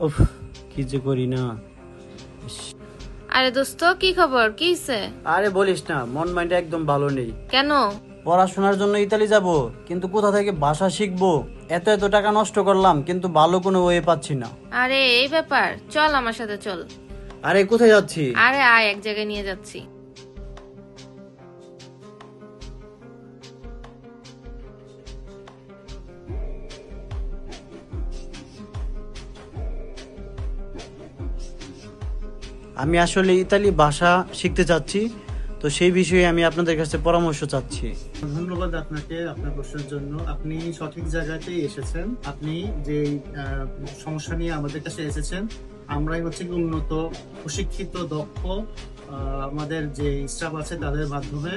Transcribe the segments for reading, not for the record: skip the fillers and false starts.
উফ, কি যে করি না। ইস, আরে দোস্ত, কি খবর? কি হইছে? আরে বলিস না, মন মাইন্ড একদম ভালো নেই। কেন? পড়াশোনার জন্য ইতালি যাব, কিন্তু কোথা থেকে ভাষা শিখবো? এত এত টাকা নষ্ট করলাম, কিন্তু ভালো কোনো ওয়ে পাচ্ছি না। আরে এই ব্যাপার, চল আমার সাথে চল। আরে কোথায় যাচ্ছি? আরে আয়, এক জায়গায় নিয়ে যাচ্ছি। আমি আসলে ইতালি ভাষা শিখতে চাচ্ছি, তো সেই বিষয়ে আমি আপনাদের কাছে পরামর্শ চাচ্ছি। ধন্যবাদ আপনাকে আপনার প্রশ্নের জন্য। আপনি সঠিক জায়গাতেই এসেছেন। আপনি যে সমস্যা নিয়ে আমাদের কাছে এসেছেন, আমরাই হচ্ছে কি উন্নত, প্রশিক্ষিত, দক্ষ আমাদের যে স্টাফ আছে তাদের মাধ্যমে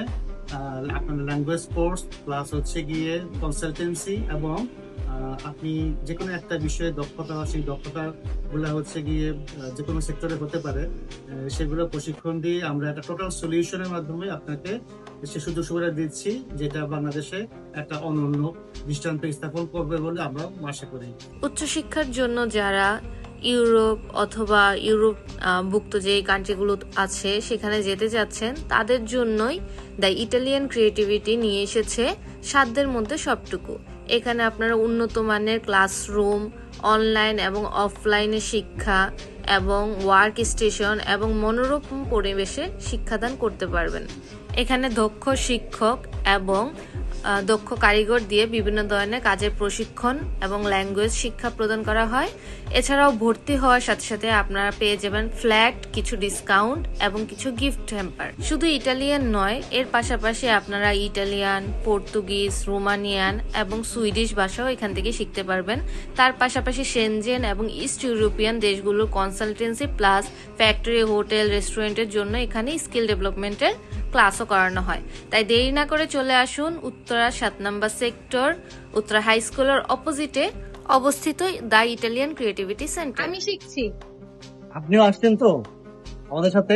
আপনার ল্যাঙ্গুয়েজ কোর্স প্লাস হচ্ছে গিয়ে কনসালটেন্সি এবং আপনি যে কোনো একটা বিষয়ে দক্ষতা, সেই দক্ষতা গুলা হচ্ছে গিয়ে যে কোনো সেক্টরে হতে পারে, সেগুলো প্রশিক্ষণ দিয়ে আমরা একটা টোটাল সলিউশনের মাধ্যমে আপনাকে সে সুযোগ সুবিধা দিচ্ছি, যেটা বাংলাদেশে একটা অনন্য দৃষ্টান্ত স্থাপন করবে বলে আমরা আশা করি। উচ্চশিক্ষার জন্য যারা ইউরোপ অথবা ইউরোপ ভুক্ত যে কান্ট্রিগুলো আছে সেখানে যেতে যাচ্ছেন, তাদের জন্যই দ্য ইটালিয়ান ক্রিয়েটিভিটি নিয়ে এসেছে সাধ্যের মধ্যে সবটুকু। এখানে আপনারা উন্নত মানের ক্লাসরুম, অনলাইন এবং অফলাইনে শিক্ষা এবং ওয়ার্ক স্টেশন এবং মনোরম পরিবেশে শিক্ষাদান করতে পারবেন। এখানে দক্ষ শিক্ষক এবং দক্ষ কারিগর দিয়ে বিভিন্ন ধরনের কাজের প্রশিক্ষণ এবং ল্যাঙ্গুয়েজ শিক্ষা প্রদান করা হয়। এছাড়াও ভর্তি হওয়ার সাথে সাথে আপনারা পেয়ে যাবেন ফ্ল্যাট কিছু ডিসকাউন্ট এবং কিছু গিফট হ্যাম্পার। শুধু ইটালিয়ান নয়, এর পাশাপাশি আপনারা ইটালিয়ান, পর্তুগিজ, রোমানিয়ান এবং সুইডিশ ভাষাও এখান থেকে শিখতে পারবেন। তার পাশাপাশি সেনজেন এবং ইস্ট ইউরোপিয়ান দেশগুলোর কনসালটেন্সি প্লাস ফ্যাক্টরি, হোটেল, রেস্টুরেন্টের জন্য এখানে স্কিল ডেভেলপমেন্টের ক্লাসও করানো হয়। তাই দেরি না করে চলে আসুন উত্তরা 7 নম্বর সেক্টর, উত্তরা হাই স্কুলের অপোজিটে অবস্থিত দ্য ইটালিয়ান ক্রিয়েটিভিটি সেন্টার। আমি শিখছি। আপনিও আসছেন তো আমাদের সাথে?